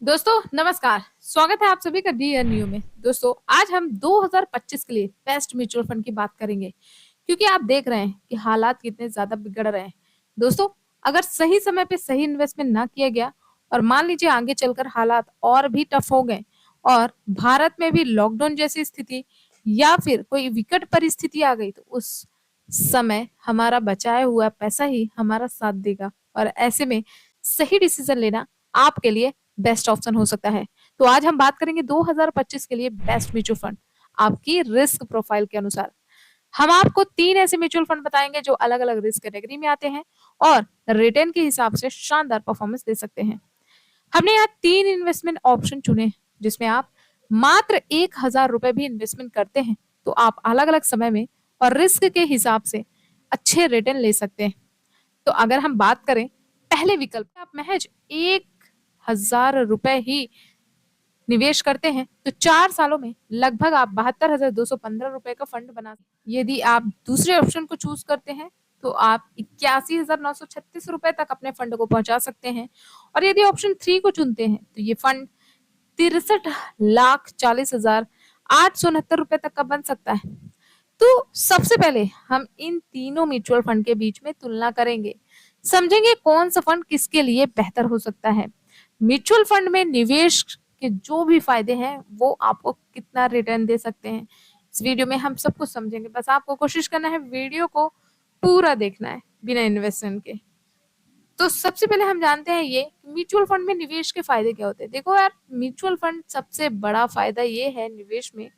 दोस्तों नमस्कार। स्वागत है आप सभी का डी न्यू में। दोस्तों आज हम 2025 के लिए बेस्ट म्यूचुअल फंड की बात करेंगे, क्योंकि आप देख रहे हैं कि हालात कितने ज्यादा बिगड़ रहे हैं। दोस्तों अगर सही समय पे सही इन्वेस्टमेंट ना किया गया और मान लीजिए आगे चलकर हालात और भी टफ हो गए और भारत में भी लॉकडाउन जैसी स्थिति या फिर कोई विकट परिस्थिति आ गई, तो उस समय हमारा बचाया हुआ पैसा ही हमारा साथ देगा और ऐसे में सही डिसीजन लेना आपके लिए बेस्ट ऑप्शन हो सकता है। तो आज हम बात करेंगे 2025 के लिए बेस्ट म्यूचुअल फंड आपकी रिस्क प्रोफाइल के अनुसार। हम आपको 3 ऐसे म्यूचुअल फंड बताएंगे जो अलग अलग रिस्क कैटेगरी में आते हैं और रिटर्न के हिसाब से शानदार परफॉर्मेंस दे सकते हैं। हमने यहाँ 3 इन्वेस्टमेंट ऑप्शन चुने जिसमें आप मात्र 1,000 रुपए भी इन्वेस्टमेंट करते हैं तो आप अलग अलग समय में और रिस्क के हिसाब से अच्छे रिटर्न ले सकते हैं। तो अगर हम बात करें पहले विकल्प, आप महज 1,000 रुपए ही निवेश करते हैं तो 4 सालों में लगभग आप 72,215 रुपए का फंड बना सकते हैं। यदि आप दूसरे ऑप्शन को चूज करते हैं तो आप 81,936 रुपए तक अपने फंड को पहुंचा सकते हैं और यदि ऑप्शन 3 को चुनते हैं तो ये फंड 63,40,869 रुपए तक का बन सकता है। तो सबसे पहले हम इन तीनों म्यूचुअल फंड के बीच में तुलना करेंगे, समझेंगे कौन सा फंड किसके लिए बेहतर हो सकता है। म्यूचुअल फंड में निवेश के जो भी फायदे हैं वो आपको कितना रिटर्न दे सकते हैं, इस वीडियो में हम सब कुछ समझेंगे। बस आपको कोशिश करना है वीडियो को पूरा देखना है बिना इन्वेस्टमेंट के। तो सबसे पहले हम जानते हैं ये म्यूचुअल फंड में निवेश के फायदे क्या होते हैं। देखो यार, म्यूचुअल फंड सबसे बड़ा फायदा ये है निवेश में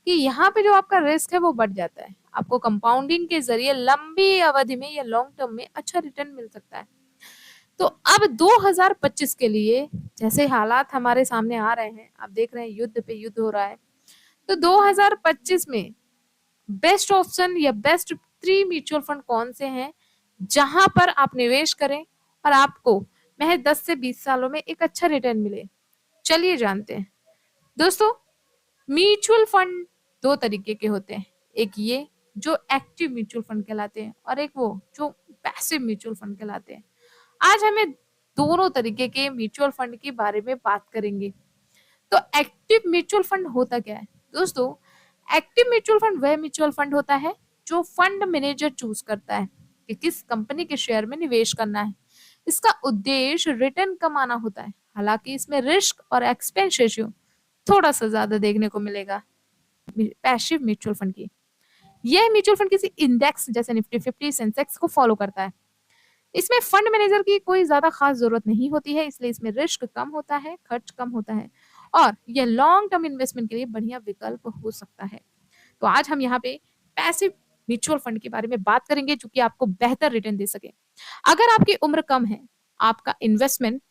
कि यहाँ पे जो आपका रिस्क है वो बढ़ जाता है। आपको कंपाउंडिंग के जरिए लंबी अवधि में या लॉन्ग टर्म में अच्छा रिटर्न मिल सकता है। तो अब 2025 के लिए जैसे हालात हमारे सामने आ रहे हैं, आप देख रहे हैं युद्ध पे युद्ध हो रहा है, तो 2025 में बेस्ट ऑप्शन या बेस्ट 3 म्यूचुअल फंड कौन से हैं जहां पर आप निवेश करें और आपको महज 10 से 20 सालों में एक अच्छा रिटर्न मिले। चलिए जानते हैं। दोस्तों म्यूचुअल फंड 2 तरीके के होते हैं, एक ये जो एक्टिव म्यूचुअल फंड कहलाते हैं और एक वो जो पैसिव म्यूचुअल फंड कहलाते हैं। आज हमें दोनों तरीके के म्यूचुअल फंड के बारे में बात करेंगे। तो एक्टिव म्यूचुअल फंड होता क्या है? दोस्तों एक्टिव म्यूचुअल फंड वह म्यूचुअल फंड होता है जो फंड मैनेजर चूज करता है कि किस कंपनी के शेयर में निवेश करना है। इसका उद्देश्य रिटर्न कमाना होता है, हालांकि इसमें रिस्क और एक्सपेंस रेशियो थोड़ा सा ज्यादा देखने को मिलेगा पैसिव म्यूचुअल फंड की। यह म्यूचुअल फंड किसी इंडेक्स जैसे निफ्टी 50 सेंसेक्स को फॉलो करता है। इसमें फंड मैनेजर की कोई ज्यादा खास जरूरत नहीं होती है, इसलिए इसमें रिस्क कम होता है, खर्च कम होता है और यह लॉन्ग टर्म इन्वेस्टमेंट के लिए बढ़िया विकल्प हो सकता है। तो आज हम यहाँ पे पैसिव म्यूचुअल फंड के बारे में बात करेंगे जो कि आपको बेहतर रिटर्न दे सके। अगर आपकी उम्र कम है, आपका इन्वेस्टमेंट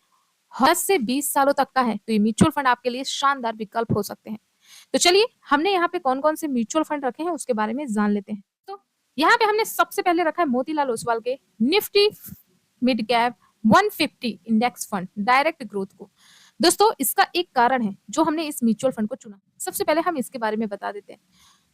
10 से 20 सालों तक का है, तो ये म्यूचुअल फंड आपके लिए शानदार विकल्प हो सकते हैं। तो चलिए हमने यहाँ पे कौन कौन से म्यूचुअल फंड रखे हैं उसके बारे में जान लेते हैं। तो यहाँ पे हमने सबसे पहले रखा है मोतीलाल ओसवाल के Nifty mid cap 150 index fund direct growth को। दोस्तों इसका एक कारण है जो हमने इस म्यूचुअल फंड को चुना। सबसे पहले हम इसके बारे में बता देते हैं।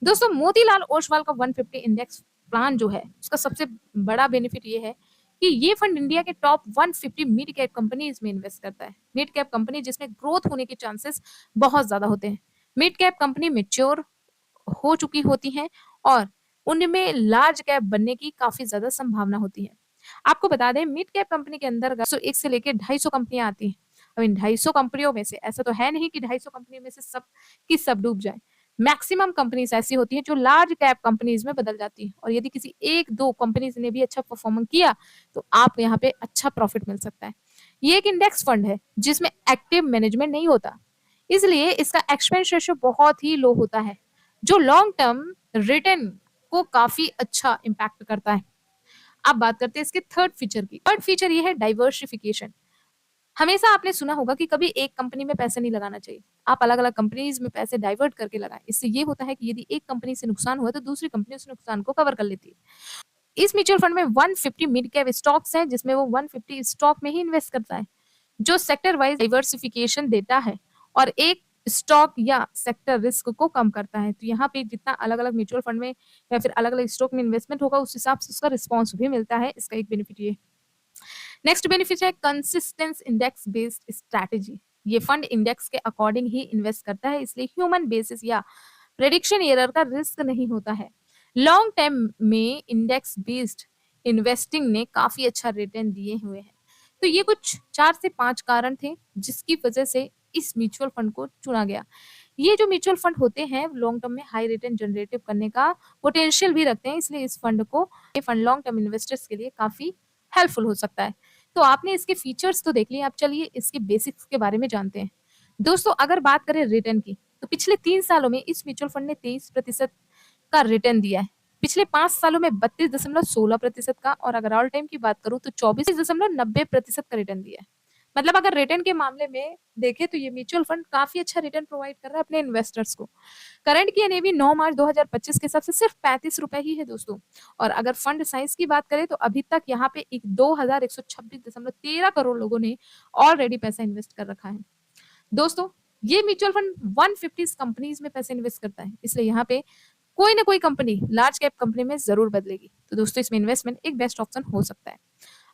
दोस्तों मोतीलाल ओसवाल का 150 इंडेक्स प्लान जो है उसका सबसे बड़ा बेनिफिट ये है कि ये फंड इंडिया के टॉप 150 मिड कैप कंपनीज में इन्वेस्ट करता है। मिड कैप कंपनी जिसमें ग्रोथ होने के चांसेस बहुत ज्यादा होते हैं। मिड कैप कंपनी मेच्योर हो चुकी होती हैं और उनमें लार्ज कैप बनने की काफी ज्यादा संभावना होती है। आपको बता दें मिड कैप कंपनी के अंदर 101 से लेकर 250 कंपनियां आती हैं। अब इन 250 कंपनियों में से ऐसा तो है नहीं कि 250 कंपनियों में से सब की सब डूब जाए। मैक्सिमम कंपनीज ऐसी होती हैं जो लार्ज कैप कंपनीज में बदल जाती हैं और यदि किसी एक दो कंपनीज ने भी अच्छा परफॉर्मेंस किया तो आप यहाँ पे अच्छा प्रॉफिट मिल सकता है। ये एक इंडेक्स फंड है जिसमें एक्टिव मैनेजमेंट नहीं होता, इसलिए इसका एक्सपेंस रेशियो बहुत ही लो होता है जो लॉन्ग टर्म रिटर्न को काफी अच्छा इम्पैक्ट करता है। अब बात करते हैं इसके थर्ड फीचर की। थर्ड फीचर ये है डाइवर्सिफिकेशन। हमेशा आपने सुना होगा कि कभी एक कंपनी में पैसे नहीं लगाना चाहिए, आप अलग अलग कंपनीज में पैसे डाइवर्ट करके लगाएं। इससे ये होता है कि यदि एक कंपनी से नुकसान हुआ तो दूसरी कंपनी उस नुकसान को कवर कर लेती है। इस म्यूचुअल फंड में 150 मिड कैप स्टॉक्स हैं जिसमें वो 150 स्टॉक में ही इन्वेस्ट करता है जो सेक्टर वाइज डाइवर्सिफिकेशन देता है और एक स्टॉक या सेक्टर रिस्क को कम करता है। तो यहाँ पे जितना अलग अलग म्यूचुअल फंड में या फिर अलग अलग स्टॉक में इन्वेस्टमेंट होगा उस हिसाब से उसका रिस्पॉन्स भी मिलता है। इसका एक बेनिफिट ये। नेक्स्ट बेनिफिट है कंसिस्टेंस इंडेक्स बेस्ड स्ट्रैटेजी। ये फंड इंडेक्स के अकॉर्डिंग ही इन्वेस्ट करता है, इसलिए ह्यूमन बेसिस या प्रेडिक्शन एरर का रिस्क नहीं होता है। लॉन्ग टर्म में इंडेक्स बेस्ड इन्वेस्टिंग ने काफी अच्छा रिटर्न दिए हुए हैं। तो ये कुछ 4 से 5 कारण थे जिसकी वजह से इस म्यूचुअल फंड को चुना गया। ये जो म्यूचुअल फंड होते हैं लॉन्ग टर्म में हाई रिटर्न जनरेटिव करने का पोटेंशियल भी रखते हैं, इसलिए इस फंड को ये फंड लॉन्ग टर्म इन्वेस्टर्स के लिए काफी हेल्पफुल हो सकता है। तो आपने इसके फीचर्स तो देख लिए, अब चलिए इसके बेसिक्स के बारे में जानते हैं। दोस्तों अगर बात करें रिटर्न की, तो पिछले 3 सालों में इस म्यूचुअल फंड ने 23% का रिटर्न दिया है। पिछले 5 सालों में 32.16% का, और अगर ऑल टाइम की बात करूं तो 24.90% का रिटर्न दिया है। मतलब अगर रिटर्न के मामले में देखें तो ये म्यूचुअल फंड काफी अच्छा रिटर्न प्रोवाइड कर रहा है अपने इन्वेस्टर्स को। करंट की एनएवी 9 मार्च 2025 के हिसाब से सिर्फ 35 रुपए ही है दोस्तों। और अगर फंड साइज की बात करें तो अभी तक यहाँ पे 2126.13 करोड़ लोगों ने ऑलरेडी पैसा इन्वेस्ट कर रखा है। दोस्तों ये म्यूचुअल फंड 150 कंपनीज में पैसे इन्वेस्ट करता है, इसलिए यहाँ पे कोई ना कोई कंपनी लार्ज कैप कंपनी में जरूर बदलेगी। तो दोस्तों इसमें इन्वेस्टमेंट एक बेस्ट ऑप्शन हो सकता है।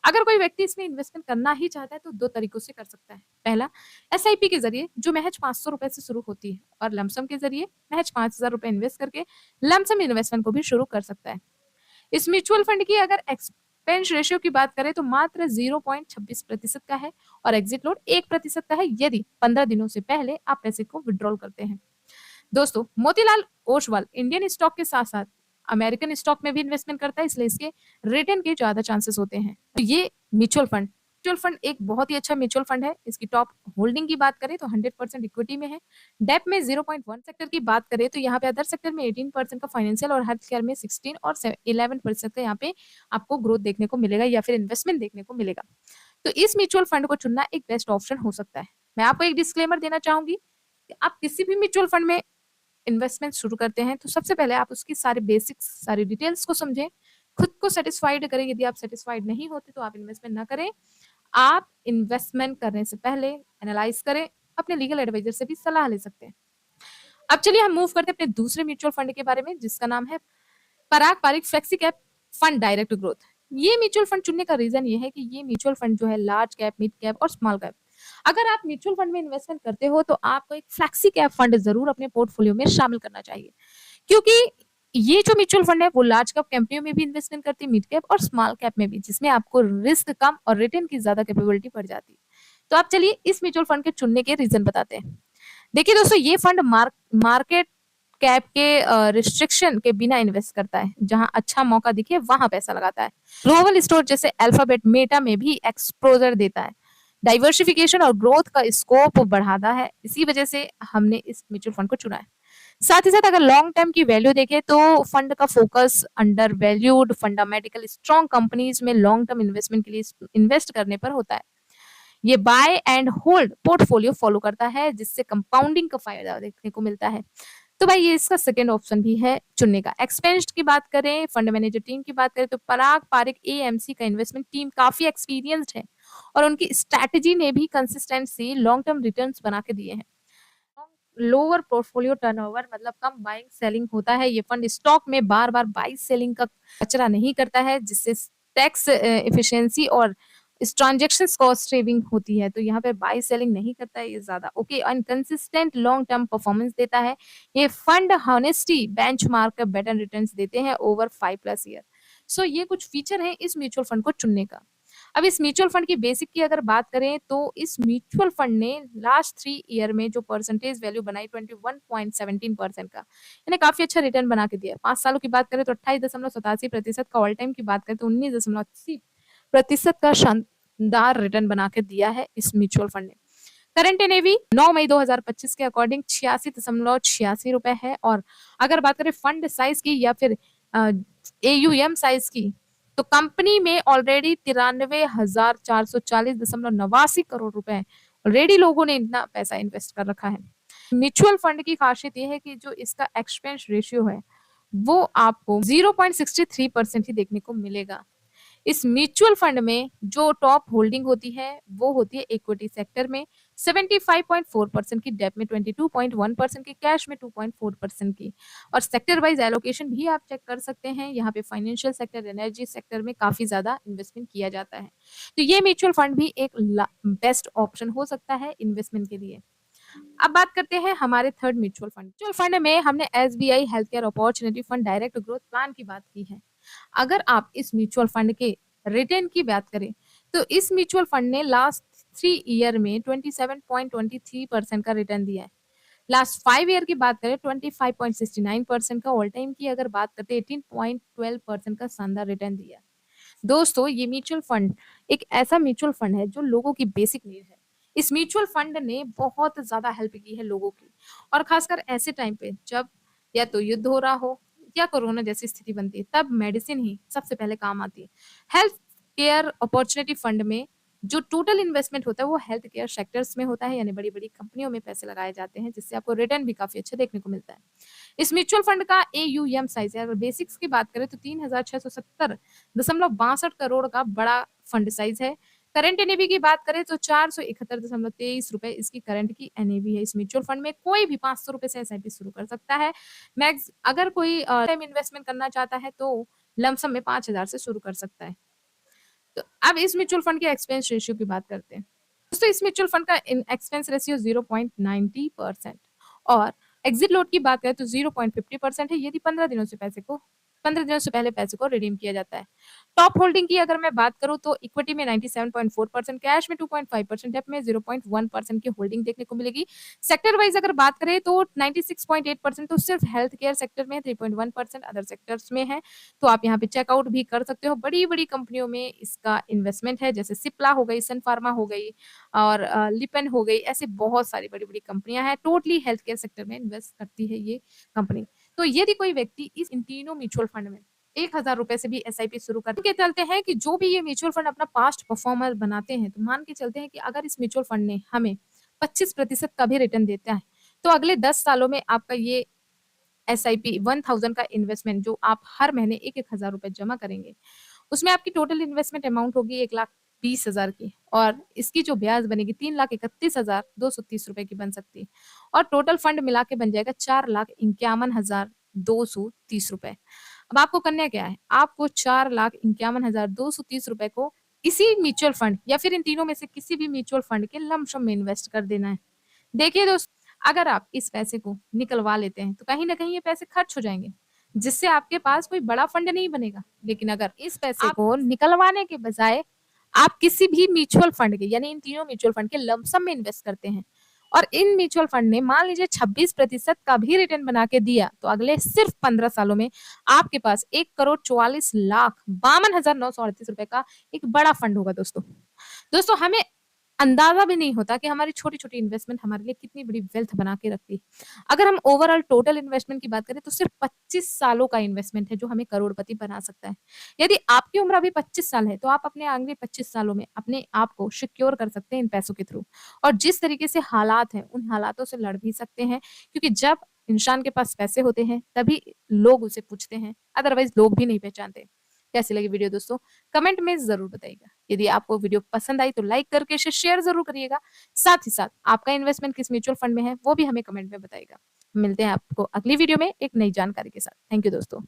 अगर कोई व्यक्ति इसमें इन्वेस्टमेंट करना ही चाहता है तो 2 तरीकों से कर सकता है। पहला, एसआईपी के जरिए जो महज 500 रुपए से शुरू होती है, और लमसम के जरिए महज 5,000 रुपए इन्वेस्ट करके लमसम इन्वेस्टमेंट को भी शुरू कर सकता है। इस म्यूचुअल फंड की अगर एक्सपेंस रेशियो की बात करें तो मात्र 0.26% का है, और एग्जिट लोड 1% का है यदि 15 दिनों से पहले आप पैसे को विड्रॉल करते हैं। दोस्तों मोतीलाल ओसवाल इंडियन स्टॉक के साथ साथ अमेरिकन स्टॉक में भी इन्वेस्टमेंट करता है, इसलिए इसके रिटर्न के ज्यादा चांसेस होते हैं। तो ये म्यूचुअल फंड एक बहुत ही अच्छा म्यूचुअल फंड है। इसकी टॉप होल्डिंग की बात करें तो 100% इक्विटी में है। डेप में 0.1 सेक्टर की बात करें तो यहाँ पे अदर सेक्टर में 18% का, फाइनेंशियल और हेल्थ केयर में 16 और 11% का यहाँ पे आपको ग्रोथ देखने को मिलेगा या फिर इन्वेस्टमेंट देखने को मिलेगा। तो इस म्यूचुअल फंड को चुनना एक बेस्ट ऑप्शन हो सकता है। मैं आपको एक डिस्क्लेमर देना चाहूंगी कि आप किसी भी म्यूचुअल फंड में इन्वेस्टमेंट शुरू करते हैं तो सबसे पहले आप उसकी सारी बेसिक्स, सारी डिटेल्स को समझें, खुद को सेटिस्फाइड करें। यदि आप सेटिस्फाइड नहीं होते तो आप इन्वेस्टमेंट ना करें। आप इन्वेस्टमेंट करने से पहले एनालाइज करें, अपने लीगल एडवाइजर से भी सलाह ले सकते हैं। अब चलिए हम मूव करते हैं अपने दूसरे म्यूचुअल फंड के बारे में जिसका नाम है Parag Parikh flexi cap fund direct growth. ये म्यूचुअल फंड चुनने का रीजन ये है कि ये म्यूचुअल फंड जो है लार्ज कैप, मिड कैप और स्मॉल कैप, अगर आप म्यूचुअल फंड में इन्वेस्टमेंट करते हो तो आपको एक फ्लेक्सी कैप फंड जरूर अपने पोर्टफोलियो में शामिल करना चाहिए, क्योंकि ये जो म्यूचुअल फंड है वो लार्ज कैप कंपनियों में भी इन्वेस्टमेंट करती है, मिड कैप और स्मॉल कैप में भी, जिसमें आपको रिस्क कम और रिटर्न की ज्यादा कैपेबिलिटी बढ़ जाती है। तो आप चलिए इस म्यूचुअल फंड के चुनने के रीजन बताते हैं। देखिए दोस्तों ये फंड मार्केट कैप के रिस्ट्रिक्शन के बिना इन्वेस्ट करता है, जहां अच्छा मौका दिखे वहां पैसा लगाता है। ग्लोबल स्टोर जैसे अल्फाबेट, मेटा में भी एक्सपोजर देता है, डाइवर्सिफिकेशन और ग्रोथ का स्कोप बढ़ाता है। इसी वजह से हमने इस म्यूचुअल फंड को चुना है। साथ ही साथ अगर लॉन्ग टर्म की वैल्यू देखें तो फंड का focus undervalued fundamentally strong companies में लॉन्ग टर्म इन्वेस्टमेंट के लिए इन्वेस्ट करने पर होता है। ये buy and hold portfolio follow करता है, जिससे कंपाउंडिंग का फायदा देखने को मिलता है। तो भाई ये इसका सेकेंड ऑप्शन भी है चुनने का। एक्सपेंस की बात करें, फंड मैनेजर टीम की बात करें तो पराग पारिक एएमसी का इन्वेस्टमेंट टीम काफी एक्सपीरियंस्ड है, और उनकी स्ट्रैटेजी ने भी कंसिस्टेंसी लॉन्ग टर्म रिटर्न्स बना के दिए हैं। लोअर पोर्टफोलियो टर्नओवर मतलब कम बाइंग सेलिंग होता है। ये फंड स्टॉक में बार बार बाई सेलिंग का कचरा नहीं करता है, जिससे टैक्स एफिशिएंसी और इस ट्रांजेक्शन कॉस्ट सेविंग होती है। तो यहाँ पे बाई सेलिंग नहीं करता है ये ज्यादा okay, and consistent long term performance देता है। ये fund honesty benchmark better returns देते हैं ओवर 5+ ईयर। सो ये कुछ फीचर है इस म्यूचुअल फंड को चुनने का। अब इस म्यूचुअल फंड की बेसिक की अगर बात करें तो इस म्यूचुअल फंड ने लास्ट 3 ईयर में जो परसेंटेज वैल्यू बनाई 21.17% का, यानी काफी अच्छा रिटर्न बना के दिया। 5 सालों की बात करें तो 28.87% का, ऑल टाइम की बात करें तो 19.80% का शानदार रिटर्न बना के दिया है इस म्यूचुअल फंड ने। करंट एनएवी 9 मई 2025 के अकॉर्डिंग 86.86 रुपए है। और अगर बात करें फंड साइज की या फिर एयूएम साइज की, तो कंपनी में ऑलरेडी 93,440.89 करोड़ रुपए ऑलरेडी लोगों ने इतना पैसा इन्वेस्ट कर रखा है। म्यूचुअल फंड की खासियत यह है कि जो इसका एक्सपेंस रेशियो है वो आपको 0.63% ही देखने को मिलेगा। इस म्यूचुअल फंड में जो टॉप होल्डिंग होती है वो होती है इक्विटी सेक्टर में 75.4% की, डेब्ट में 22.1% की, कैश में 2.4% की। और सेक्टर वाइज एलोकेशन भी आप चेक कर सकते हैं। यहाँ पे फाइनेंशियल सेक्टर, एनर्जी सेक्टर में काफी ज्यादा इन्वेस्टमेंट किया जाता है। तो ये म्यूचुअल फंड भी एक बेस्ट ऑप्शन हो सकता है इन्वेस्टमेंट के लिए। अब बात करते हैं हमारे third mutual fund. Mutual fund में हमने SBI health care opportunity fund direct growth plan की बात की है। अगर आप इस म्यूचुअल फंड के रिटर्न की बात करें तो इस म्यूचुअल फंड ने लास्ट 3 ईयर में 27.23% का रिटर्न दिया है। लास्ट 5 ईयर की बात करें 25.69% का, ऑल टाइम की अगर बात करते हैं 18.12% का शानदार रिटर्न दिया है। दोस्तों ये म्यूचुअल फंड एक ऐसा म्यूचुअल फंड है जो लोगों की बेसिक नीड है। इस म्यूचुअल फंड ने बहुत ज्यादा हेल्प की है लोगों की, और खासकर ऐसे टाइम पे जब या तो युद्ध हो रहा हो या कोरोना जैसी स्थिति बनती है, तब मेडिसिन ही सबसे पहले काम आती है। हेल्थ केयर अपॉर्चुनिटी फंड में जो टोटल इन्वेस्टमेंट होता है वो हेल्थ केयर सेक्टर्स में होता है, यानी बड़ी बड़ी कंपनियों में पैसे लगाए जाते हैं, जिससे आपको रिटर्न भी काफी अच्छा देखने को मिलता है। इस म्यूचुअल फंड का AUM साइज है, अगर बेसिक्स की बात करें तो 3670.62 का बड़ा फंड साइज है। करंट एनएवी की बात करें तो 471.23 रुपए इसकी करंट की एनएवी है। इस म्यूचुअल फंड में कोई भी 500 रुपए से एसआईपी शुरू कर सकता है। मैक्स अगर कोई टाइम इन्वेस्टमेंट करना चाहता है तो लमसम में 5,000 से शुरू कर सकता है। तो अब इस म्यूचुअल फंड के एक्सपेंस रेशियो की बात करते हैं। दोस्तों इस म्यूचुअल फंड का एक्सपेंस रेशियो 0.90% और एग्जिट लोड की बात करें तो 0.50% है, यदि 15 दिनों से पहले पैसे को रिडीम किया जाता है। टॉप होल्डिंग की अगर मैं बात करूं तो इक्विटी में 97.4%, कैश में 2.5%, डेब्ट में 0.1% की होल्डिंग देखने को मिलेगी। सेक्टर वाइज अगर बात करें तो 96.8% तो सिर्फ हेल्थ केयर सेक्टर में, 3.1% अदर सेक्टर्स में है। तो आप यहाँ पे चेकआउट भी कर सकते हो। बड़ी बड़ी कंपनियों में इसका इन्वेस्टमेंट है, जैसे सिप्ला हो गई, सन फार्मा हो गई और लिपेन हो गई, ऐसे बहुत सारी बड़ी बड़ी कंपनियां हैं। टोटली हेल्थ केयर सेक्टर में इन्वेस्ट करती है ये कंपनी। तो यदि कोई व्यक्ति इन तीनों म्यूचुअल फंड में 1,000 रुपए से भी SIP शुरू करके चलते हैं कि जो भी ये म्यूचुअल फंड अपना पास्ट परफॉर्मर बनाते हैं, तो मान के चलते हैं कि अगर इस म्यूचुअल फंड ने हमें 25% का भी रिटर्न देता है, तो अगले 10 सालों में आपका ये SIP 1,000 का इन्वेस्टमेंट जो आप हर महीने 1,000 रुपए जमा करेंगे, उसमें आपकी टोटल इन्वेस्टमेंट अमाउंट होगी 1,20,000 की, और इसकी जो ब्याज बनेगी 3,31,230 रुपए की बन सकती है, और टोटल फंड मिला के बन जाएगा 4,51,230 रुपए। अब आपको करना क्या है, आपको 4,51,230 रुपए को इसी म्यूचुअल फंड या फिर इन तीनों में से किसी भी म्यूचुअल फंड के लमसम में इन्वेस्ट कर देना है। देखिए दोस्तों, अगर आप इस पैसे को निकलवा लेते हैं तो कहीं ना कहीं ये पैसे खर्च हो जाएंगे, जिससे आपके पास कोई बड़ा फंड नहीं बनेगा। लेकिन अगर इस पैसे को निकलवाने के बजाय आप किसी भी म्यूचुअल फंड के, यानी इन तीनों म्यूचुअल फंड के लमसम में इन्वेस्ट करते हैं, और इन म्यूचुअल फंड ने मान लीजिए 26% का भी रिटर्न बना के दिया, तो अगले सिर्फ 15 सालों में आपके पास 1,44,52,938 रुपए का एक बड़ा फंड होगा। दोस्तों हमें अंदाजा भी नहीं होता कि हमारी छोटी-छोटी इन्वेस्टमेंट हमारे लिए कितनी बड़ी वेल्थ बना के रखती है। अगर हम ओवरऑल टोटल इन्वेस्टमेंट की बात करें तो सिर्फ 25 सालों का इन्वेस्टमेंट है जो हमें करोड़पति बना सकता है। यदि आपकी उम्र अभी 25 साल है तो आप अपने आगे 25 सालों में अपने आप को सिक्योर कर सकते हैं इन पैसों के थ्रू, और जिस तरीके से हालात हैं उन हालातों से लड़ भी सकते हैं, क्योंकि जब इंसान के पास पैसे होते हैं तभी लोग उसे पूछते हैं, अदरवाइज लोग भी नहीं पहचानते। कैसी लगी वीडियो दोस्तों, कमेंट में जरूर बताइएगा। यदि आपको वीडियो पसंद आई तो लाइक करके इसे शेयर जरूर करिएगा। साथ ही साथ आपका इन्वेस्टमेंट किस म्यूचुअल फंड में है वो भी हमें कमेंट में बताइएगा। मिलते हैं आपको अगली वीडियो में एक नई जानकारी के साथ। थैंक यू दोस्तों।